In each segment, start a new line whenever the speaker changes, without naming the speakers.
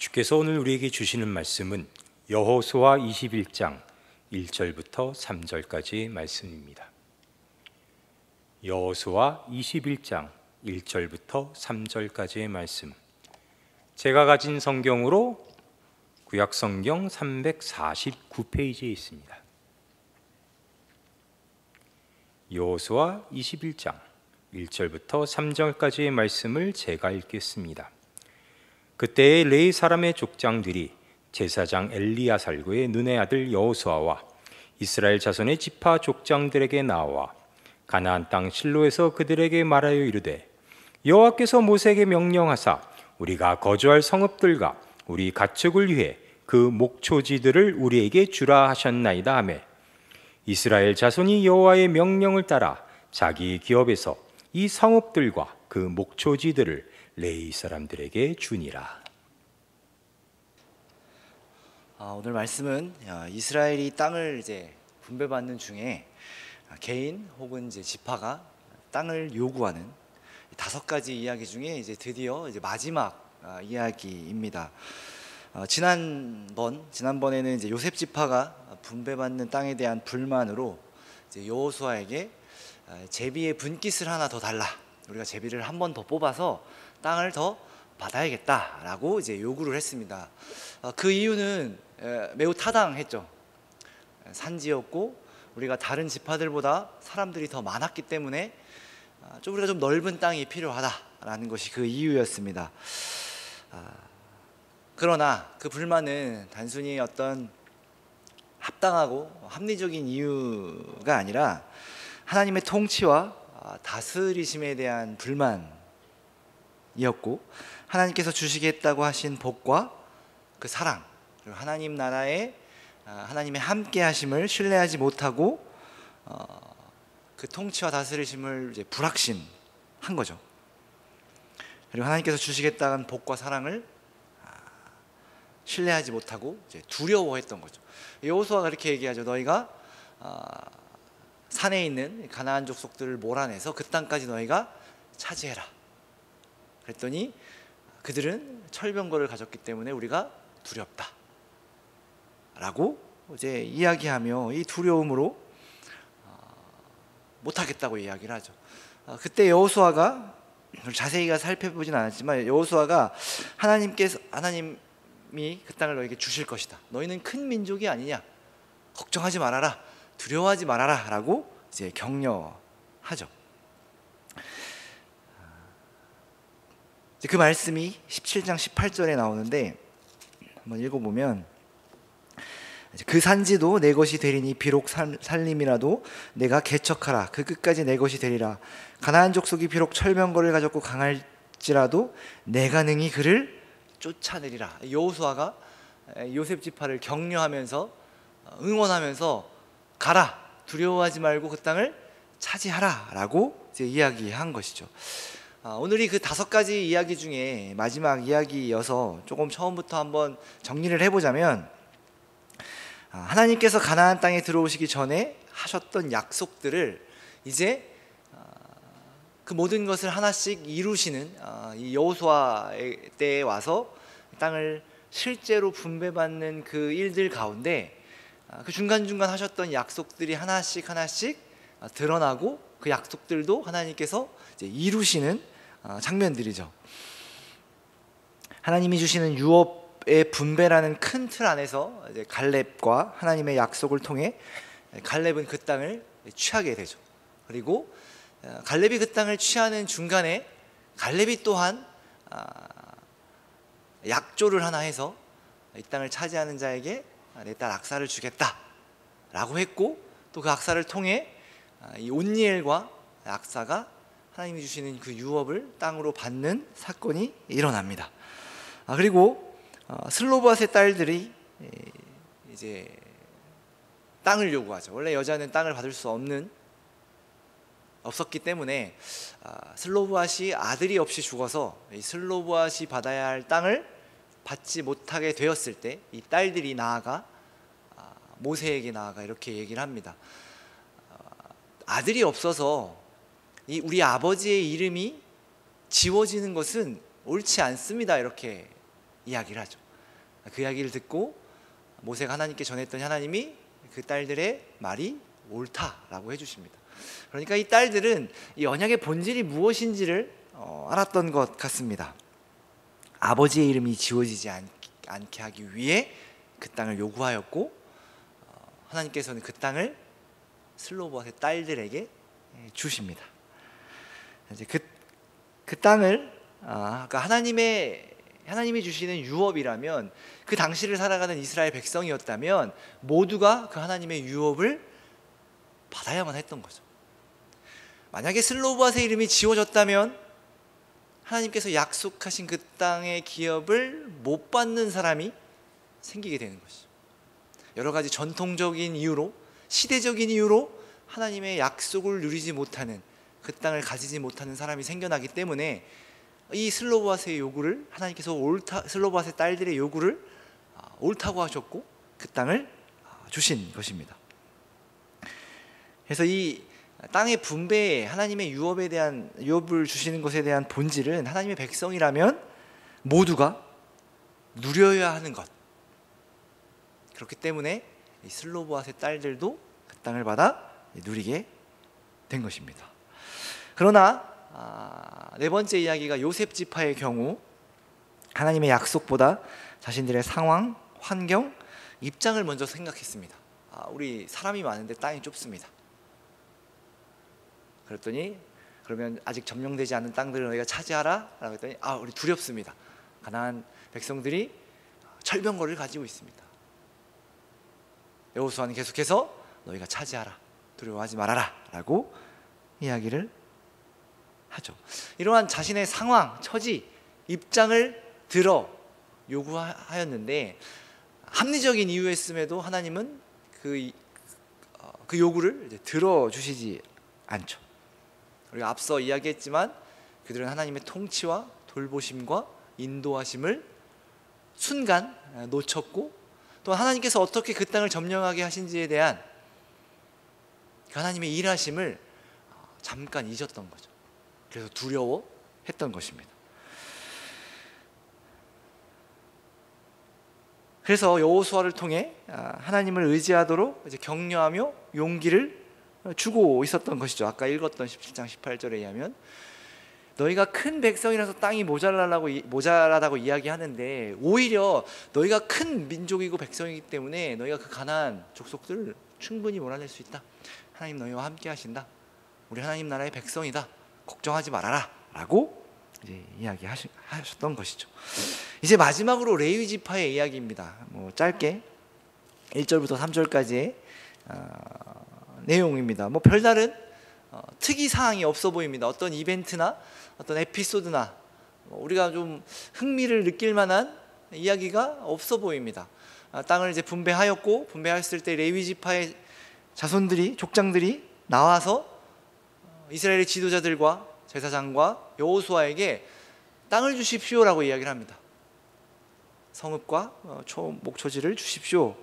주께서 오늘 우리에게 주시는 말씀은 여호수아 21장 1절부터 3절까지 말씀입니다. 여호수아 21장 1절부터 3절까지의 말씀, 제가 가진 성경으로 구약성경 349페이지에 있습니다. 여호수아 21장 1절부터 3절까지의 말씀을 제가 읽겠습니다. 그때의 레위 사람의 족장들이 제사장 엘리야살구의 눈의 아들 여호수아와 이스라엘 자손의 지파 족장들에게 나와 가나안 땅 실로에서 그들에게 말하여 이르되, 여호와께서 모세에게 명령하사 우리가 거주할 성읍들과 우리 가축을 위해 그 목초지들을 우리에게 주라 하셨나이다 하매, 이스라엘 자손이 여호와의 명령을 따라 자기 기업에서 이 성읍들과 그 목초지들을 레위 사람들에게 주니라.
오늘 말씀은 이스라엘이 땅을 이제 분배받는 중에 개인 혹은 이제 지파가 땅을 요구하는 5가지 이야기 중에 이제 드디어 이제 마지막 이야기입니다. 지난번에는 이제 요셉 지파가 분배받는 땅에 대한 불만으로 이제 여호수아에게 제비의 분깃을 하나 더 달라, 우리가 제비를 한 번 더 뽑아서 땅을 더 받아야겠다라고 이제 요구를 했습니다. 그 이유는 매우 타당했죠. 산지였고 우리가 다른 지파들보다 사람들이 더 많았기 때문에 우리가 좀 넓은 땅이 필요하다라는 것이 그 이유였습니다. 그러나 그 불만은 단순히 어떤 합당하고 합리적인 이유가 아니라 하나님의 통치와 다스리심에 대한 불만이었고, 하나님께서 주시겠다고 하신 복과 그 사랑, 그리고 하나님 나라의 하나님의 함께 하심을 신뢰하지 못하고 그 통치와 다스리심을 이제 불확신한 거죠. 그리고 하나님께서 주시겠다는 복과 사랑을 신뢰하지 못하고 이제 두려워했던 거죠. 여호수아가 이렇게 얘기하죠. 너희가 산에 있는 가나안 족속들을 몰아내서 그 땅까지 너희가 차지해라. 그랬더니 그들은 철병거를 가졌기 때문에 우리가 두렵다 라고 이제 이야기하며 이 두려움으로 못하겠다고 이야기를 하죠. 그때 여호수아가, 자세히가 살펴보진 않았지만 여호수아가 하나님이 그 땅을 너에게 주실 것이다, 너희는 큰 민족이 아니냐, 걱정하지 말아라, 두려워하지 말아라 라고 이제 격려하죠. 그 말씀이 17장 18절에 나오는데 한번 읽어보면, 그 산지도 내 것이 되리니 비록 살림이라도 내가 개척하라, 그 끝까지 내 것이 되리라. 가나안 족속이 비록 철병거를 가졌고 강할지라도 내가 능히 그를 쫓아내리라. 여호수아가 요셉 지파를 격려하면서 응원하면서 가라, 두려워하지 말고 그 땅을 차지하라 라고 이제 이야기한 것이죠. 오늘이 그 5가지 이야기 중에 마지막 이야기여서 조금 처음부터 한번 정리를 해보자면, 하나님께서 가나안 땅에 들어오시기 전에 하셨던 약속들을 이제 그 모든 것을 하나씩 이루시는 이 여호수아 때에 와서 땅을 실제로 분배받는 그 일들 가운데 그 중간중간 하셨던 약속들이 하나씩 드러나고 그 약속들도 하나님께서 이제 이루시는 장면들이죠. 하나님이 주시는 유업의 분배라는 큰 틀 안에서 이제 갈렙과 하나님의 약속을 통해 갈렙은 그 땅을 취하게 되죠. 그리고 갈렙이 그 땅을 취하는 중간에 갈렙이 또한 약조를 하나 해서 이 땅을 차지하는 자에게 내 딸 악사를 주겠다 라고 했고, 또 그 악사를 통해 이 온니엘과 악사가 하나님이 주시는 그 유업을 땅으로 받는 사건이 일어납니다. 그리고 슬로브앗의 딸들이 이제 땅을 요구하죠. 원래 여자는 땅을 받을 수 없었기 때문에 슬로브앗이 아들이 없이 죽어서 이 슬로브앗이 받아야 할 땅을 받지 못하게 되었을 때 이 딸들이 나아가 모세에게 나아가 이렇게 얘기를 합니다. 아들이 없어서 이 우리 아버지의 이름이 지워지는 것은 옳지 않습니다, 이렇게 이야기를 하죠. 그 이야기를 듣고 모세가 하나님께 전했더니 하나님이 그 딸들의 말이 옳다라고 해주십니다. 그러니까 이 딸들은 이 언약의 본질이 무엇인지를 알았던 것 같습니다. 아버지의 이름이 지워지지 않게 하기 위해 그 땅을 요구하였고, 하나님께서는 그 땅을 슬로보앗의 딸들에게 주십니다. 이제 그 땅을 그러니까 하나님이 주시는 유업이라면, 그 당시를 살아가는 이스라엘 백성이었다면 모두가 그 하나님의 유업을 받아야만 했던 거죠. 만약에 슬로보앗의 이름이 지워졌다면 하나님께서 약속하신 그 땅의 기업을 못 받는 사람이 생기게 되는 것이죠. 여러 가지 전통적인 이유로, 시대적인 이유로 하나님의 약속을 누리지 못하는, 그 땅을 가지지 못하는 사람이 생겨나기 때문에 이 슬로보앗의 요구를 하나님께서 슬로보앗의 딸들의 요구를 옳다고 하셨고 그 땅을 주신 것입니다. 그래서 이 땅의 분배에 하나님의 유업을 주시는 것에 대한 본질은 하나님의 백성이라면 모두가 누려야 하는 것. 그렇기 때문에 이 슬로보앗의 딸들도 그 땅을 받아 누리게 된 것입니다. 그러나 네 번째 이야기가 요셉 지파의 경우, 하나님의 약속보다 자신들의 상황, 환경, 입장을 먼저 생각했습니다. 우리 사람이 많은데 땅이 좁습니다. 그랬더니 그러면 아직 점령되지 않은 땅들을 너희가 차지하라 라고 했더니 우리 두렵습니다. 가나안 백성들이 철병거를 가지고 있습니다. 여호수아는 계속해서 너희가 차지하라, 두려워하지 말아라 라고 이야기를 하죠. 이러한 자신의 상황, 처지, 입장을 들어 요구하였는데 합리적인 이유였음에도 하나님은 그 요구를 이제 들어주시지 않죠. 우리가 앞서 이야기했지만 그들은 하나님의 통치와 돌보심과 인도하심을 순간 놓쳤고, 또 하나님께서 어떻게 그 땅을 점령하게 하신지에 대한 그 하나님의 일하심을 잠깐 잊었던 거죠. 그래서 두려워했던 것입니다. 그래서 여호수아를 통해 하나님을 의지하도록 이제 격려하며 용기를 주고 있었던 것이죠. 아까 읽었던 17장 18절에 의하면 너희가 큰 백성이라서 땅이 모자라다고 이야기하는데, 오히려 너희가 큰 민족이고 백성이기 때문에 너희가 그 가나안 족속들을 충분히 몰아낼 수 있다. 하나님 너희와 함께 하신다. 우리 하나님 나라의 백성이다. 걱정하지 말아라 라고 이제 이야기하셨던 것이죠. 이제 마지막으로 레위 지파의 이야기입니다. 짧게 1절부터 3절까지의 내용입니다. 별다른 특이 사항이 없어 보입니다. 어떤 이벤트나 어떤 에피소드나 우리가 좀 흥미를 느낄 만한 이야기가 없어 보입니다. 땅을 이제 분배하였을 때 레위 지파의 자손들이, 족장들이 나와서 이스라엘의 지도자들과 제사장과 여호수아에게 땅을 주십시오라고 이야기를 합니다. 성읍과 목초지를 주십시오.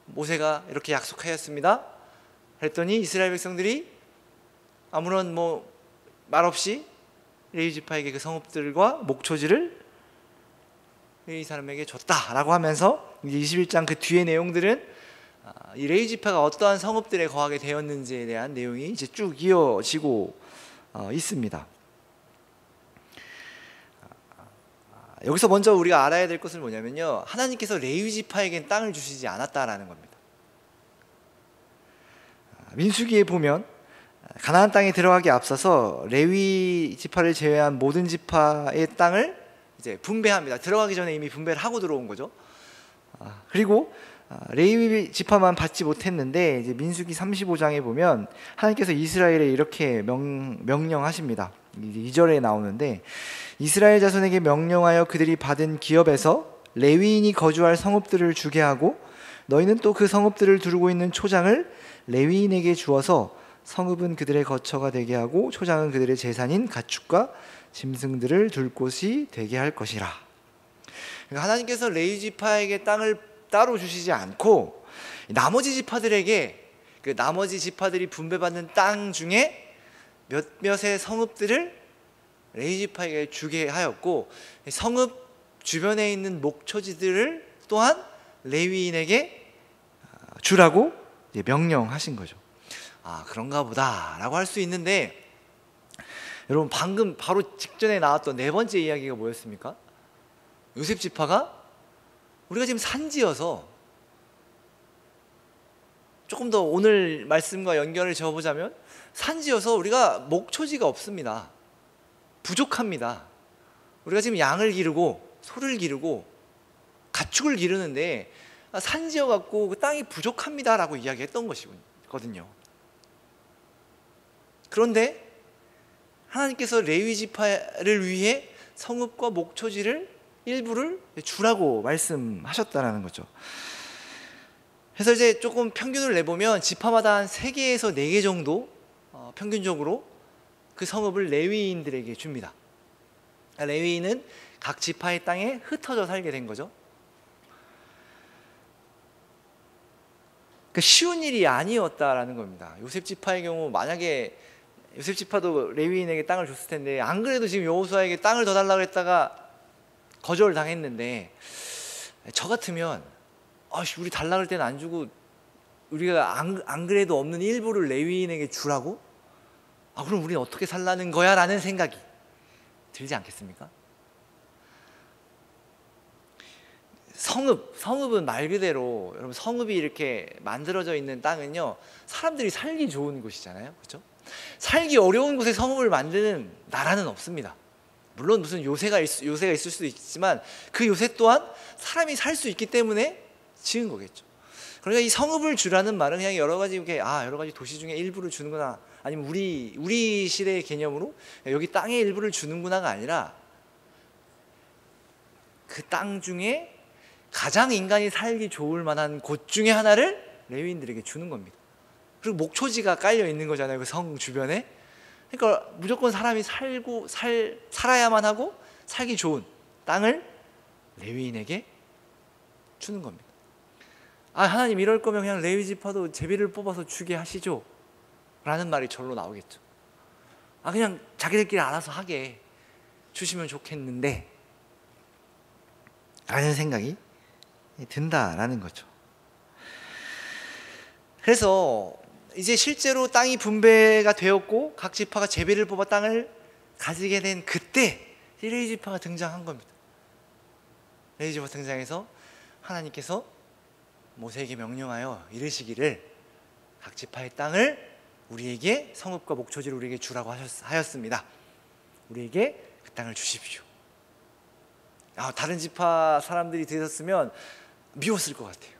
모세가 이렇게 약속하였습니다. 그랬더니 이스라엘 백성들이 아무런 말 없이 레위 지파에게 그 성읍들과 목초지를 레위 사람에게 줬다라고 하면서 이제 21장 그 뒤의 내용들은 이 레위 지파가 어떠한 성읍들에 거하게 되었는지에 대한 내용이 이제 쭉 이어지고 있습니다. 여기서 먼저 우리가 알아야 될 것은 뭐냐면요, 하나님께서 레위 지파에겐 땅을 주시지 않았다라는 겁니다. 민수기에 보면 가나안 땅에 들어가기 앞서서 레위 지파를 제외한 모든 지파의 땅을 이제 분배합니다. 들어가기 전에 이미 분배를 하고 들어온 거죠. 그리고 레위 지파만 받지 못했는데, 이제 민수기 35장에 보면 하나님께서 이스라엘에 이렇게 명령하십니다. 2절에 나오는데, 이스라엘 자손에게 명령하여 그들이 받은 기업에서 레위인이 거주할 성읍들을 주게 하고, 너희는 또 그 성읍들을 두르고 있는 초장을 레위인에게 주어서 성읍은 그들의 거처가 되게 하고 초장은 그들의 재산인 가축과 짐승들을 둘 곳이 되게 할 것이라. 그러니까 하나님께서 레위 지파에게 땅을 따로 주시지 않고 나머지 지파들에게, 그 나머지 지파들이 분배받는 땅 중에 몇몇의 성읍들을 레위 지파에게 주게 하였고, 성읍 주변에 있는 목초지들을 또한 레위인에게 주라고 명령하신 거죠. 아, 그런가 보다라고 할 수 있는데, 여러분 방금 바로 직전에 나왔던 네 번째 이야기가 뭐였습니까? 요셉 지파가 우리가 지금 산지여서, 조금 더 오늘 말씀과 연결을 지어보자면, 산지여서 우리가 목초지가 없습니다. 부족합니다. 우리가 지금 양을 기르고 소를 기르고 가축을 기르는데 산지여 갖고 그 땅이 부족합니다 라고 이야기했던 것이거든요. 그런데 하나님께서 레위 지파를 위해 성읍과 목초지를 일부를 주라고 말씀하셨다라는 거죠. 그래서 이제 조금 평균을 내보면 지파마다 한 3개에서 4개 정도 평균적으로 그 성읍을 레위인들에게 줍니다. 레위인은 각 지파의 땅에 흩어져 살게 된 거죠. 그러니까 쉬운 일이 아니었다라는 겁니다. 요셉 지파의 경우 만약에 요셉 지파도 레위인에게 땅을 줬을 텐데, 안 그래도 지금 여호수아에게 땅을 더 달라고 했다가 거절을 당했는데, 저 같으면 우리 달라고 할 때는 안 주고 우리가 안 그래도 없는 일부를 레위인에게 주라고? 그럼 우리는 어떻게 살라는 거야? 라는 생각이 들지 않겠습니까? 성읍은 말 그대로, 여러분, 성읍이 이렇게 만들어져 있는 땅은요, 사람들이 살기 좋은 곳이잖아요. 그렇죠? 살기 어려운 곳에 성읍을 만드는 나라는 없습니다. 물론 무슨 요새가 있을 수도 있지만 그 요새 또한 사람이 살 수 있기 때문에 지은 거겠죠. 그러니까 이 성읍을 주라는 말은 그냥 여러 가지 도시 중에 일부를 주는구나, 아니면 우리 시대의 개념으로 여기 땅의 일부를 주는구나가 아니라, 그 땅 중에 가장 인간이 살기 좋을 만한 곳 중에 하나를 레위인들에게 주는 겁니다. 그리고 목초지가 깔려 있는 거잖아요, 그 성 주변에. 그러니까 무조건 사람이 살아야만 하고 살기 좋은 땅을 레위인에게 주는 겁니다. 하나님, 이럴 거면 그냥 레위 지파도 제비를 뽑아서 주게 하시죠 라는 말이 절로 나오겠죠. 그냥 자기들끼리 알아서 하게 주시면 좋겠는데 라는 생각이 든다라는 거죠. 그래서 이제 실제로 땅이 분배가 되었고 각 지파가 제비를 뽑아 땅을 가지게 된 그때 레위 지파가 등장한 겁니다. 레위 지파가 등장해서 하나님께서 모세에게 명령하여 이르시기를 각 지파의 땅을 우리에게, 성읍과 목초지를 우리에게 주라고 하였습니다. 우리에게 그 땅을 주십시오. 다른 지파 사람들이 들었으면 미웠을 것 같아요.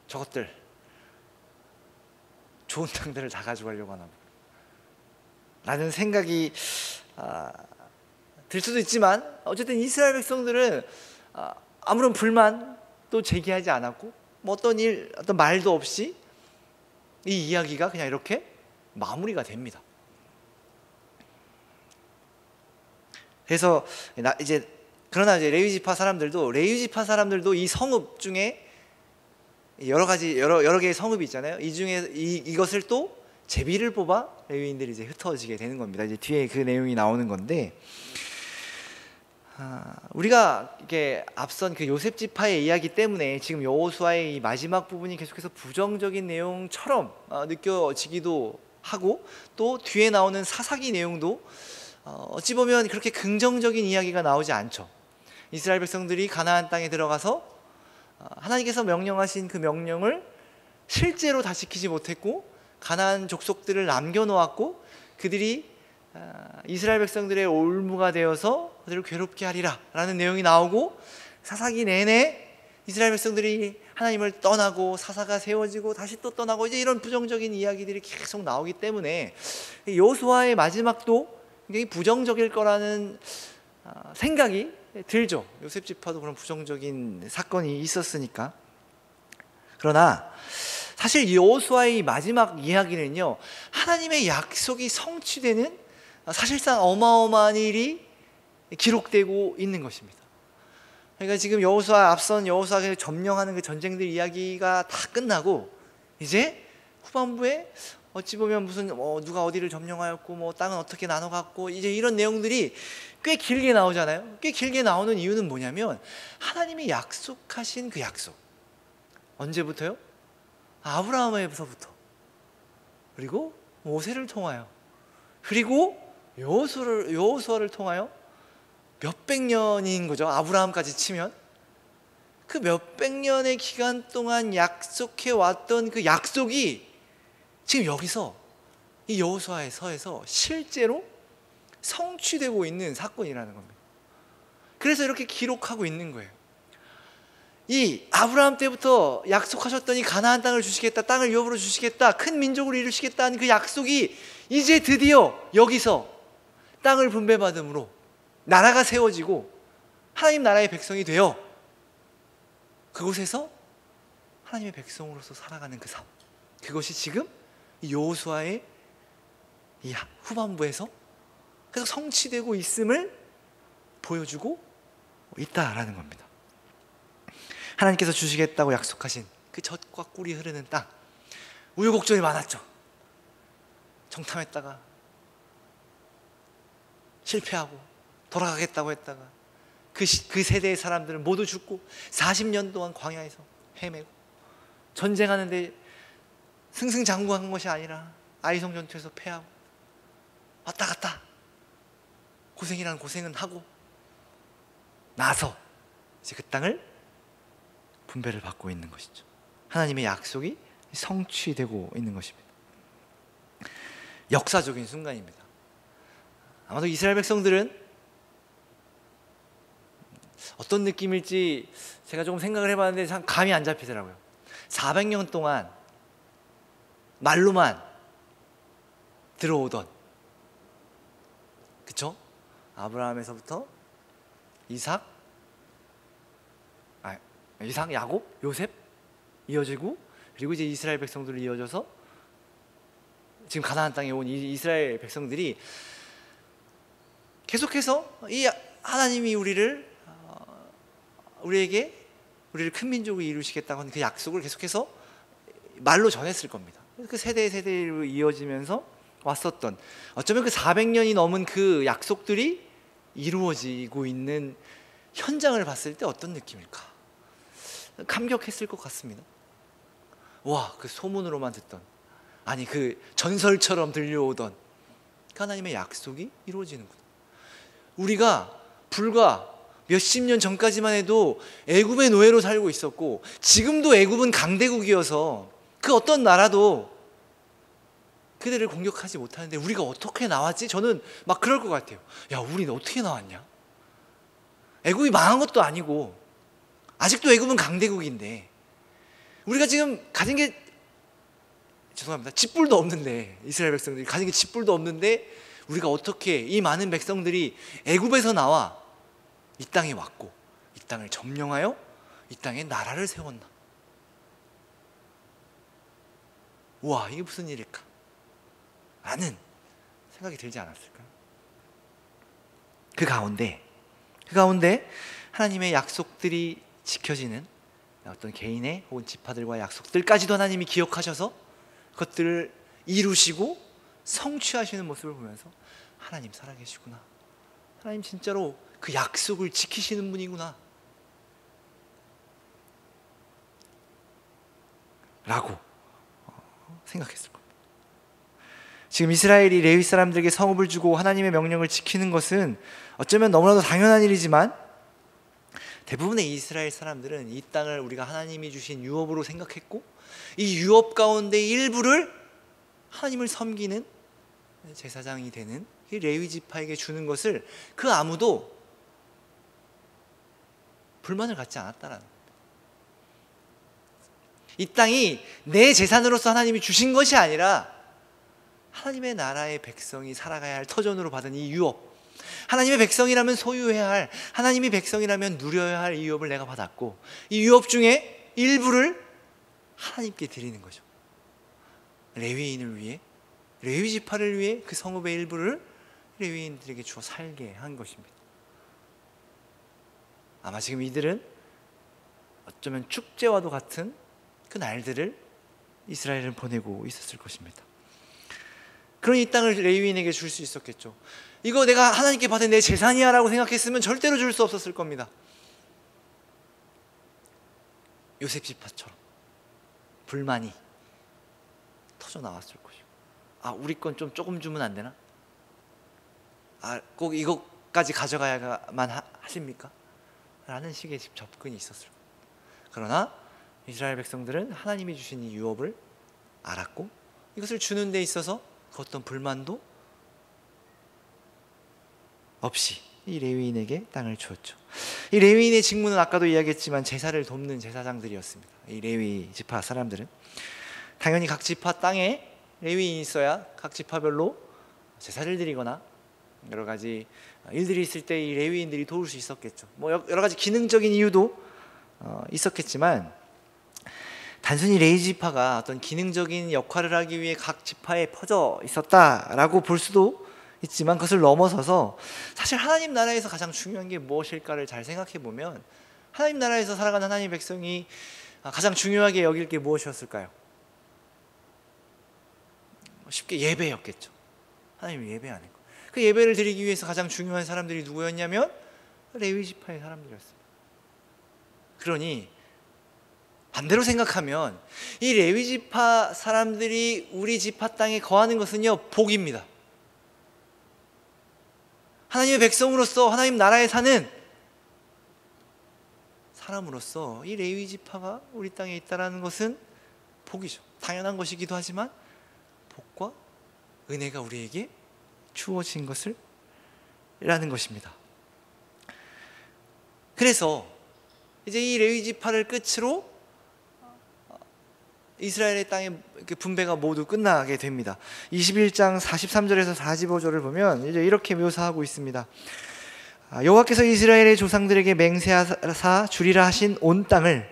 저것들 좋은 땅들을 다 가져가려고 하나 라는 생각이 들 수도 있지만, 어쨌든 이스라엘 백성들은 아무런 불만도 제기하지 않았고, 어떤 말도 없이 이 이야기가 그냥 이렇게 마무리가 됩니다. 그래서 그러나 이제 레위 지파 사람들도 이 성읍 중에 여러 개의 성읍이 있잖아요. 이 중에 이것을 또 제비를 뽑아 레위인들이 이제 흩어지게 되는 겁니다. 이제 뒤에 그 내용이 나오는 건데, 우리가 이게 앞선 그 요셉 지파의 이야기 때문에 지금 여호수아의 이 마지막 부분이 계속해서 부정적인 내용처럼 느껴지기도 하고, 또 뒤에 나오는 사사기 내용도 어찌 보면 그렇게 긍정적인 이야기가 나오지 않죠. 이스라엘 백성들이 가나안 땅에 들어가서 하나님께서 명령하신 그 명령을 실제로 다 지키지 못했고, 가나안 족속들을 남겨놓았고, 그들이 이스라엘 백성들의 올무가 되어서 그들을 괴롭게 하리라 라는 내용이 나오고, 사사기 내내 이스라엘 백성들이 하나님을 떠나고 사사가 세워지고 다시 또 떠나고, 이제 이런 부정적인 이야기들이 계속 나오기 때문에 여호수아의 마지막도 굉장히 부정적일 거라는 생각이 들죠. 요셉 지파도 그런 부정적인 사건이 있었으니까. 그러나 사실 여호수아의 마지막 이야기는요, 하나님의 약속이 성취되는 사실상 어마어마한 일이 기록되고 있는 것입니다. 그러니까 지금 앞선 여호수아가 점령하는 그 전쟁들 이야기가 다 끝나고, 이제 후반부에 어찌 보면 무슨 누가 어디를 점령하였고 뭐 땅은 어떻게 나눠 갖고 이제 이런 내용들이 꽤 길게 나오잖아요. 꽤 길게 나오는 이유는 뭐냐면 하나님이 약속하신 그 약속. 언제부터요? 아브라함에서부터, 그리고 모세를 통하여, 그리고 여호수아를 통하여 몇백 년인 거죠. 아브라함까지 치면 그 몇백 년의 기간 동안 약속해 왔던 그 약속이 지금 여기서 이 여호수아의 서에서 실제로 성취되고 있는 사건이라는 겁니다. 그래서 이렇게 기록하고 있는 거예요. 이 아브라함 때부터 약속하셨더니 가나안 땅을 주시겠다, 땅을 유업으로 주시겠다, 큰 민족으로 이루시겠다는 그 약속이 이제 드디어 여기서 땅을 분배받음으로 나라가 세워지고 하나님 나라의 백성이 되어 그곳에서 하나님의 백성으로서 살아가는 그 삶, 그것이 지금 여호수아의 이 후반부에서 계속 성취되고 있음을 보여주고 있다라는 겁니다. 하나님께서 주시겠다고 약속하신 그 젖과 꿀이 흐르는 땅, 우여곡절이 많았죠. 정탐했다가 실패하고 돌아가겠다고 했다가 그 세대의 사람들은 모두 죽고 40년 동안 광야에서 헤매고 전쟁하는데 승승장구한 것이 아니라 아이성 전투에서 패하고 왔다 갔다 고생이라는 고생은 하고 나서 이제 그 땅을 분배를 받고 있는 것이죠. 하나님의 약속이 성취되고 있는 것입니다. 역사적인 순간입니다. 아마도 이스라엘 백성들은 어떤 느낌일지 제가 조금 생각을 해봤는데 참 감이 안 잡히더라고요. 400년 동안 말로만 들어오던, 그쵸? 아브라함에서부터 이삭, 야곱, 요셉 이어지고, 그리고 이제 이스라엘 백성들을 이어져서 지금 가나안 땅에 온 이스라엘 백성들이 계속해서 이 하나님이 우리를 큰 민족으로 이루시겠다고 하는 그 약속을 계속해서 말로 전했을 겁니다. 그 세대로 이어지면서 왔었던, 어쩌면 그 400년이 넘은 그 약속들이 이루어지고 있는 현장을 봤을 때 어떤 느낌일까? 감격했을 것 같습니다. 와, 그 소문으로만 듣던, 아니 그 전설처럼 들려오던 그 하나님의 약속이 이루어지는구나. 우리가 불과 몇십 년 전까지만 해도 애굽의 노예로 살고 있었고, 지금도 애굽은 강대국이어서 그 어떤 나라도 그들을 공격하지 못하는데 우리가 어떻게 나왔지? 저는 막 그럴 것 같아요. 야, 우리는 어떻게 나왔냐? 애굽이 망한 것도 아니고 아직도 애굽은 강대국인데 우리가 지금 가진 게, 죄송합니다, 쥐뿔도 없는데, 이스라엘 백성들이 가진 게 쥐뿔도 없는데 우리가 어떻게 이 많은 백성들이 애굽에서 나와 이 땅에 왔고 이 땅을 점령하여 이 땅에 나라를 세웠나? 우와, 이게 무슨 일일까? 라는 생각이 들지 않았을까요? 그 가운데 하나님의 약속들이 지켜지는 어떤 개인의 혹은 지파들과의 약속들까지도 하나님이 기억하셔서 그것들을 이루시고 성취하시는 모습을 보면서 하나님 살아계시구나, 하나님 진짜로 그 약속을 지키시는 분이구나 라고 생각했을 겁니다. 지금 이스라엘이 레위 사람들에게 성읍을 주고 하나님의 명령을 지키는 것은 어쩌면 너무나도 당연한 일이지만, 대부분의 이스라엘 사람들은 이 땅을 우리가 하나님이 주신 유업으로 생각했고, 이 유업 가운데 일부를 하나님을 섬기는 제사장이 되는 이 레위 지파에게 주는 것을 그 아무도 불만을 갖지 않았다라는 겁니다. 이 땅이 내 재산으로서 하나님이 주신 것이 아니라 하나님의 나라의 백성이 살아가야 할 터전으로 받은 이 유업, 하나님의 백성이라면 소유해야 할, 하나님의 백성이라면 누려야 할 이 유업을 내가 받았고, 이 유업 중에 일부를 하나님께 드리는 거죠. 레위인을 위해, 레위 지파를 위해 그 성읍의 일부를 레위인들에게 주어 살게 한 것입니다. 아마 지금 이들은 어쩌면 축제와도 같은 그 날들을 이스라엘은 보내고 있었을 것입니다. 그러니 이 땅을 레위인에게 줄 수 있었겠죠. 이거 내가 하나님께 받은 내 재산이야 라고 생각했으면 절대로 줄 수 없었을 겁니다. 요셉 지파처럼 불만이 터져 나왔을 것이고, 우리 건 좀 조금 주면 안 되나? 꼭 이것까지 가져가야만 하십니까? 라는 식의 접근이 있었을 거예요. 그러나 이스라엘 백성들은 하나님이 주신 이 유업을 알았고, 이것을 주는 데 있어서 그 어떤 불만도 없이 이 레위인에게 땅을 주었죠. 이 레위인의 직무는 아까도 이야기했지만 제사를 돕는 제사장들이었습니다. 이 레위 지파 사람들은 당연히 각 지파 땅에 레위인이 있어야 각 지파별로 제사를 드리거나 여러 가지 일들이 있을 때 이 레위인들이 도울 수 있었겠죠. 여러 가지 기능적인 이유도 있었겠지만, 단순히 레위 지파가 어떤 기능적인 역할을 하기 위해 각 지파에 퍼져 있었다라고 볼 수도 있지만, 그것을 넘어서서 사실 하나님 나라에서 가장 중요한 게 무엇일까를 잘 생각해 보면, 하나님 나라에서 살아가는 하나님의 백성이 가장 중요하게 여길 게 무엇이었을까요? 쉽게 예배였겠죠. 하나님 예배하는 거. 그 예배를 드리기 위해서 가장 중요한 사람들이 누구였냐면 레위 지파의 사람들이었습니다. 그러니 반대로 생각하면 이 레위 지파 사람들이 우리 지파 땅에 거하는 것은요, 복입니다. 하나님의 백성으로서 하나님 나라에 사는 사람으로서 이 레위 지파가 우리 땅에 있다는 것은 복이죠. 당연한 것이기도 하지만 복과 은혜가 우리에게 주어진 것을 라는 것입니다. 그래서 이제 이 레위 지파를 끝으로 이스라엘의 땅의 분배가 모두 끝나게 됩니다. 21장 43절에서 45절을 보면 이제 이렇게 묘사하고 있습니다. 여호와께서 이스라엘의 조상들에게 맹세하사 주리라 하신 온 땅을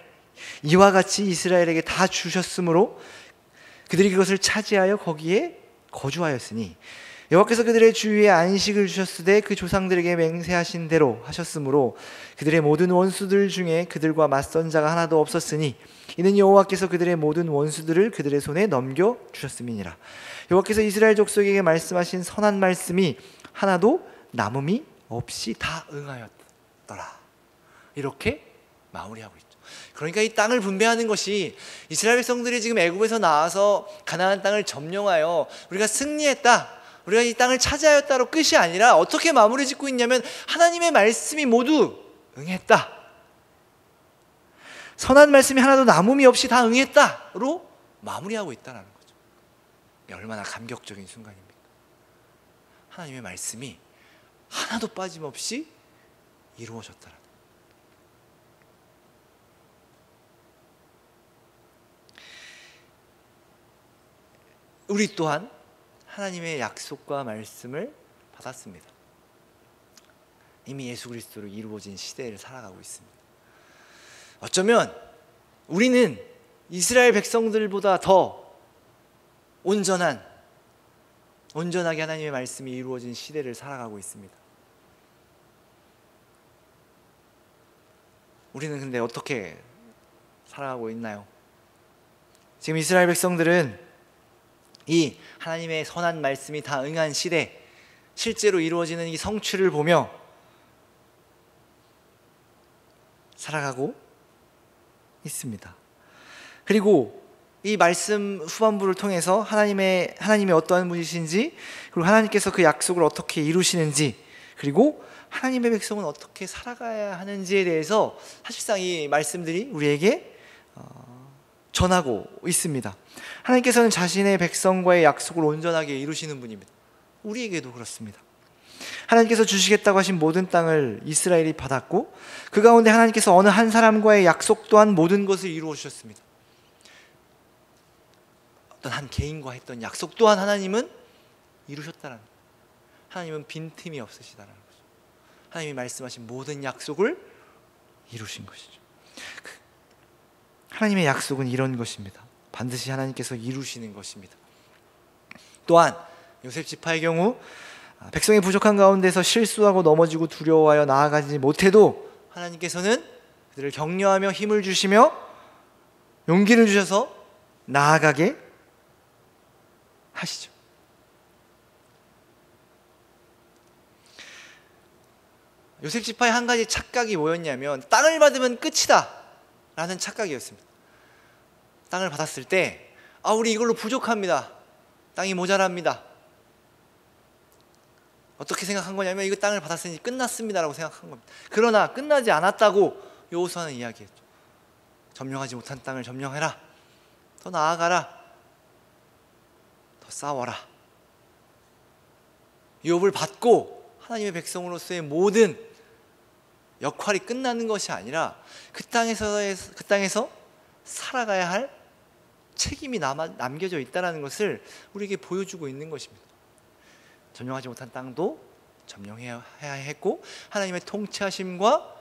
이와 같이 이스라엘에게 다 주셨으므로 그들이 그것을 차지하여 거기에 거주하였으니, 여호와께서 그들의 주위에 안식을 주셨으되 그 조상들에게 맹세하신 대로 하셨으므로 그들의 모든 원수들 중에 그들과 맞선 자가 하나도 없었으니 이는 여호와께서 그들의 모든 원수들을 그들의 손에 넘겨 주셨음이니라. 여호와께서 이스라엘 족속에게 말씀하신 선한 말씀이 하나도 남음이 없이 다 응하였더라. 이렇게 마무리하고 있죠. 그러니까 이 땅을 분배하는 것이 이스라엘 백성들이 지금 애굽에서 나와서 가나안 땅을 점령하여 우리가 승리했다, 우리가 이 땅을 차지하였다로 끝이 아니라 어떻게 마무리 짓고 있냐면 하나님의 말씀이 모두 응했다, 선한 말씀이 하나도 남음이 없이 다 응했다로 마무리하고 있다는 거죠. 얼마나 감격적인 순간입니까? 하나님의 말씀이 하나도 빠짐없이 이루어졌다는. 우리 또한 하나님의 약속과 말씀을 받았습니다. 이미 예수 그리스도로 이루어진 시대를 살아가고 있습니다. 어쩌면 우리는 이스라엘 백성들보다 더 온전하게 하나님의 말씀이 이루어진 시대를 살아가고 있습니다. 우리는 근데 어떻게 살아가고 있나요? 지금 이스라엘 백성들은 이 하나님의 선한 말씀이 다 응한 시대, 실제로 이루어지는 이 성취를 보며 살아가고 있습니다. 그리고 이 말씀 후반부를 통해서 하나님이 어떠한 분이신지, 그리고 하나님께서 그 약속을 어떻게 이루시는지, 그리고 하나님의 백성은 어떻게 살아가야 하는지에 대해서 사실상 이 말씀들이 우리에게 전하고 있습니다. 하나님께서는 자신의 백성과의 약속을 온전하게 이루시는 분입니다. 우리에게도 그렇습니다. 하나님께서 주시겠다고 하신 모든 땅을 이스라엘이 받았고, 그 가운데 하나님께서 어느 한 사람과의 약속 또한 모든 것을 이루어 주셨습니다. 어떤 한 개인과 했던 약속 또한 하나님은 이루셨다는 거예요. 하나님은 빈틈이 없으시다는 거죠. 하나님이 말씀하신 모든 약속을 이루신 것이죠. 하나님의 약속은 이런 것입니다. 반드시 하나님께서 이루시는 것입니다. 또한 요셉 지파의 경우 백성이 부족한 가운데서 실수하고 넘어지고 두려워하여 나아가지 못해도 하나님께서는 그들을 격려하며 힘을 주시며 용기를 주셔서 나아가게 하시죠. 요셉 지파의 한 가지 착각이 뭐였냐면 땅을 받으면 끝이다 라는 착각이었습니다. 땅을 받았을 때 우리 이걸로 부족합니다. 땅이 모자랍니다. 어떻게 생각한 거냐면 이거 땅을 받았으니 끝났습니다 라고 생각한 겁니다. 그러나 끝나지 않았다고 여호수아는 이야기했죠. 점령하지 못한 땅을 점령해라. 더 나아가라. 더 싸워라. 욥을 받고 하나님의 백성으로서의 모든 역할이 끝나는 것이 아니라 그 땅에서 살아가야 할 책임이 남겨져 있다는 것을 우리에게 보여주고 있는 것입니다. 점령하지 못한 땅도 점령해야 했고 하나님의 통치하심과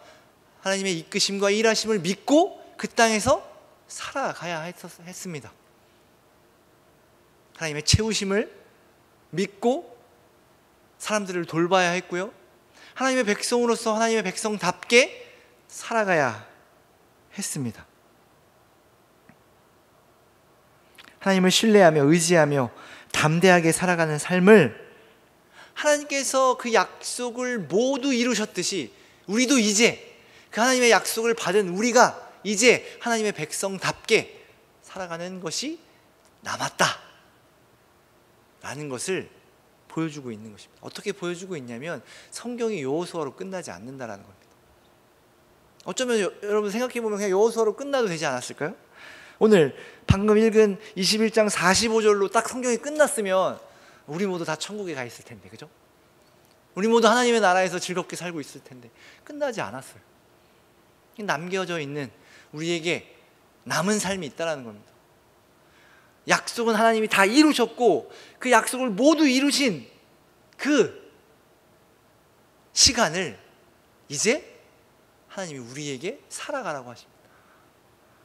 하나님의 이끄심과 일하심을 믿고 그 땅에서 살아가야 했습니다. 하나님의 채우심을 믿고 사람들을 돌봐야 했고요. 하나님의 백성으로서 하나님의 백성답게 살아가야 했습니다. 하나님을 신뢰하며 의지하며 담대하게 살아가는 삶을 하나님께서 그 약속을 모두 이루셨듯이 우리도 이제 그 하나님의 약속을 받은 우리가 이제 하나님의 백성답게 살아가는 것이 남았다 라는 것을 보여주고 있는 것입니다. 어떻게 보여주고 있냐면 성경이 여호수아로 끝나지 않는다라는 겁니다. 어쩌면 여러분 생각해보면 그냥 여호수아로 끝나도 되지 않았을까요? 오늘 방금 읽은 21장 45절로 딱 성경이 끝났으면 우리 모두 다 천국에 가 있을 텐데, 그죠? 우리 모두 하나님의 나라에서 즐겁게 살고 있을 텐데 끝나지 않았어요. 남겨져 있는 우리에게 남은 삶이 있다는 겁니다. 약속은 하나님이 다 이루셨고 그 약속을 모두 이루신 그 시간을 이제 하나님이 우리에게 살아가라고 하십니다.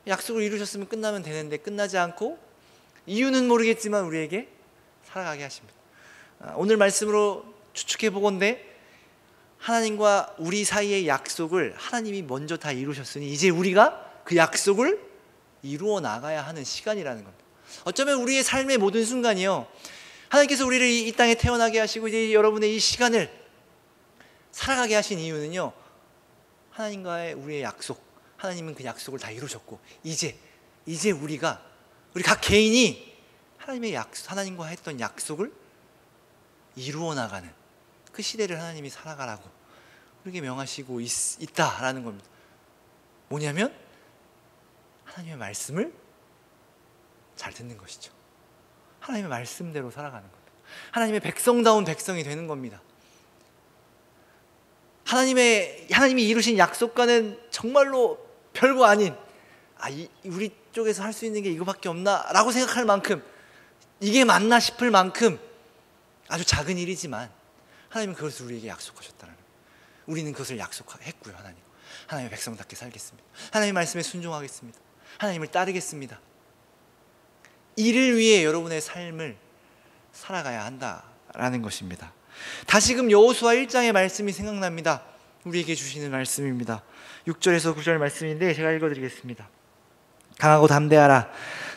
약속을 이루셨으면 끝나면 되는데 끝나지 않고 이유는 모르겠지만 우리에게 살아가게 하십니다. 오늘 말씀으로 추측해 보건대 하나님과 우리 사이의 약속을 하나님이 먼저 다 이루셨으니 이제 우리가 그 약속을 이루어 나가야 하는 시간이라는 겁니다. 어쩌면 우리의 삶의 모든 순간이요, 하나님께서 우리를 이 땅에 태어나게 하시고 이제 여러분의 이 시간을 살아가게 하신 이유는요, 하나님과의 우리의 약속, 하나님은 그 약속을 다 이루셨고 이제 우리 각 개인이 하나님과 했던 약속을 이루어 나가는 그 시대를 하나님이 살아가라고 우리에게 명하시고 있다라는 겁니다. 뭐냐면 하나님의 말씀을 잘 듣는 것이죠. 하나님의 말씀대로 살아가는 겁니다. 하나님의 백성다운 백성이 되는 겁니다. 하나님이 이루신 약속과는 정말로 별거 아닌 우리 쪽에서 할 수 있는 게 이거밖에 없나 라고 생각할 만큼, 이게 맞나 싶을 만큼 아주 작은 일이지만 하나님은 그것을 우리에게 약속하셨다는 거예요. 우리는 그것을 약속했고요. 하나님의 백성답게 살겠습니다. 하나님의 말씀에 순종하겠습니다. 하나님을 따르겠습니다. 이를 위해 여러분의 삶을 살아가야 한다라는 것입니다. 다시금 여호수아 1장의 말씀이 생각납니다. 우리에게 주시는 말씀입니다. 6절에서 9절 말씀인데 제가 읽어드리겠습니다. 강하고 담대하라.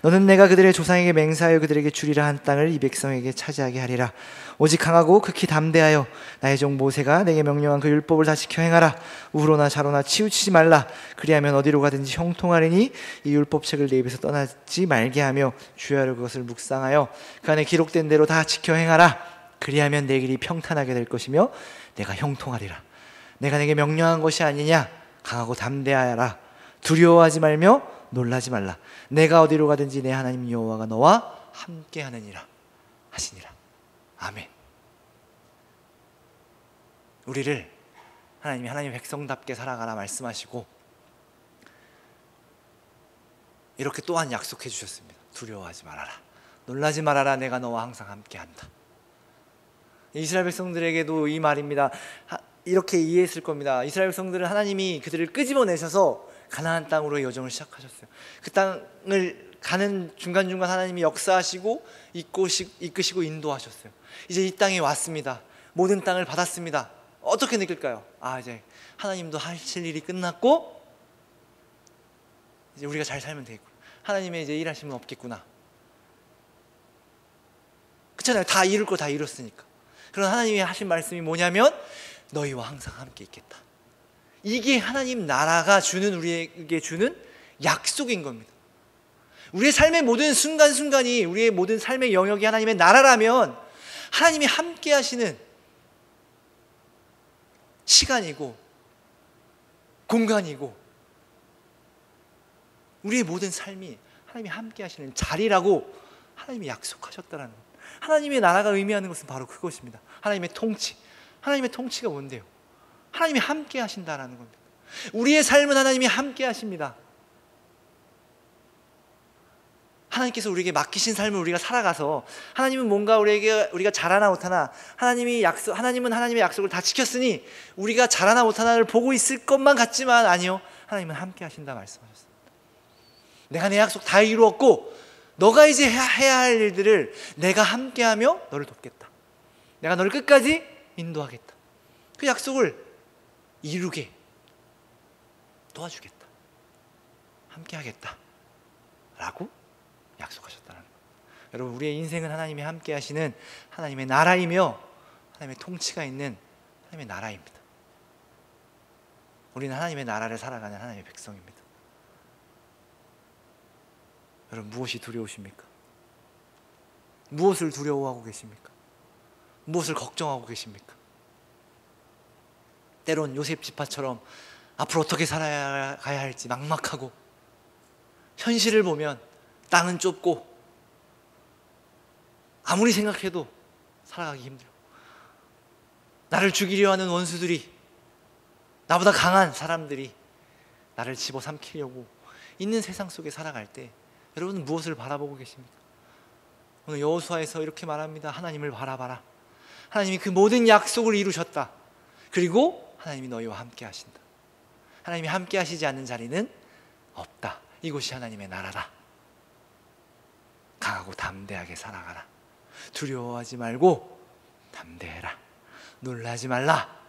너는 내가 그들의 조상에게 맹세하여 그들에게 주리라 한 땅을 이 백성에게 차지하게 하리라. 오직 강하고 극히 담대하여 나의 종 모세가 내게 명령한 그 율법을 다 지켜 행하라. 우로나 좌로나 치우치지 말라. 그리하면 어디로 가든지 형통하리니 이 율법책을 내 입에서 떠나지 말게 하며 주야로 그것을 묵상하여 그 안에 기록된 대로 다 지켜 행하라. 그리하면 내 길이 평탄하게 될 것이며 내가 형통하리라. 내가 내게 명령한 것이 아니냐. 강하고 담대하라. 두려워하지 말며 놀라지 말라. 내가 어디로 가든지 내 하나님 여호와가 너와 함께 하느니라 하시니라. 아멘. 우리를 하나님의 백성답게 살아가라 말씀하시고 이렇게 또한 약속해 주셨습니다. 두려워하지 말아라. 놀라지 말아라. 내가 너와 항상 함께 한다. 이스라엘 백성들에게도 이 말입니다. 이렇게 이해했을 겁니다. 이스라엘 백성들은 하나님이 그들을 끄집어내셔서 가나안 땅으로의 여정을 시작하셨어요. 그 땅을 가는 중간중간 하나님이 역사하시고 이끄시고 인도하셨어요. 이제 이 땅에 왔습니다. 모든 땅을 받았습니다. 어떻게 느낄까요? 이제 하나님도 하실 일이 끝났고 이제 우리가 잘 살면 되겠구나. 하나님의 이제 일하심은 없겠구나. 그렇잖아요. 다 이룰 거 다 이뤘으니까. 그런 하나님이 하신 말씀이 뭐냐면 너희와 항상 함께 있겠다. 이게 하나님 나라가 주는, 우리에게 주는 약속인 겁니다. 우리의 삶의 모든 순간순간이, 우리의 모든 삶의 영역이 하나님의 나라라면 하나님이 함께 하시는 시간이고 공간이고 우리의 모든 삶이 하나님이 함께 하시는 자리라고 하나님이 약속하셨다는 것. 하나님의 나라가 의미하는 것은 바로 그것입니다. 하나님의 통치. 하나님의 통치가 뭔데요? 하나님이 함께 하신다라는 겁니다. 우리의 삶은 하나님이 함께 하십니다. 하나님께서 우리에게 맡기신 삶을 우리가 살아가서, 하나님은 뭔가 우리가 잘하나 못하나, 하나님은 하나님의 약속을 다 지켰으니 우리가 잘하나 못하나를 보고 있을 것만 같지만, 아니요, 하나님은 함께 하신다 말씀하셨습니다. 내가 내 약속 다 이루었고 너가 이제 해야 할 일들을 내가 함께하며 너를 돕겠다. 내가 너를 끝까지 인도하겠다. 그 약속을 이루게 도와주겠다. 함께하겠다 라고 약속하셨다는 거예요. 여러분, 우리의 인생은 하나님이 함께 하시는 하나님의 나라이며 하나님의 통치가 있는 하나님의 나라입니다. 우리는 하나님의 나라를 살아가는 하나님의 백성입니다. 여러분, 무엇이 두려우십니까? 무엇을 두려워하고 계십니까? 무엇을 걱정하고 계십니까? 때론 요셉 지파처럼 앞으로 어떻게 살아가야 할지 막막하고, 현실을 보면 땅은 좁고 아무리 생각해도 살아가기 힘들고, 나를 죽이려 하는 원수들이, 나보다 강한 사람들이 나를 집어삼키려고 있는 세상 속에 살아갈 때 여러분은 무엇을 바라보고 계십니까? 오늘 여호수아에서 이렇게 말합니다. 하나님을 바라봐라. 하나님이 그 모든 약속을 이루셨다. 그리고 하나님이 너희와 함께 하신다. 하나님이 함께 하시지 않는 자리는 없다. 이곳이 하나님의 나라다. 강하고 담대하게 살아가라. 두려워하지 말고 담대해라. 놀라지 말라.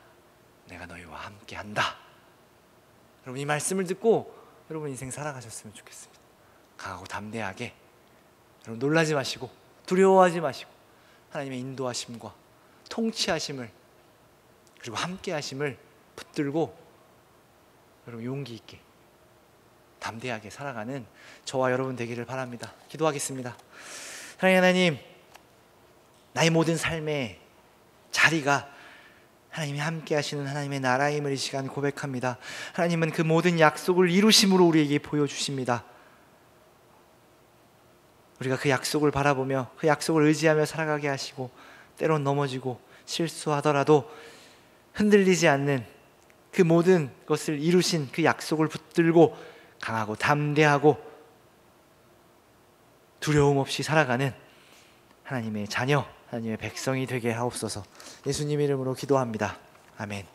내가 너희와 함께 한다. 여러분, 이 말씀을 듣고 여러분 인생 살아가셨으면 좋겠습니다. 강하고 담대하게, 여러분 놀라지 마시고 두려워하지 마시고 하나님의 인도하심과 통치하심을, 그리고 함께하심을 붙들고 여러분 용기 있게 담대하게 살아가는 저와 여러분 되기를 바랍니다. 기도하겠습니다. 사랑하는 하나님, 나의 모든 삶의 자리가 하나님이 함께 하시는 하나님의 나라임을 이 시간 고백합니다. 하나님은 그 모든 약속을 이루심으로 우리에게 보여주십니다. 우리가 그 약속을 바라보며 그 약속을 의지하며 살아가게 하시고, 때론 넘어지고 실수하더라도 흔들리지 않는 그 모든 것을 이루신 그 약속을 붙들고 강하고 담대하고 두려움 없이 살아가는 하나님의 자녀, 하나님의 백성이 되게 하옵소서. 예수님 이름으로 기도합니다. 아멘.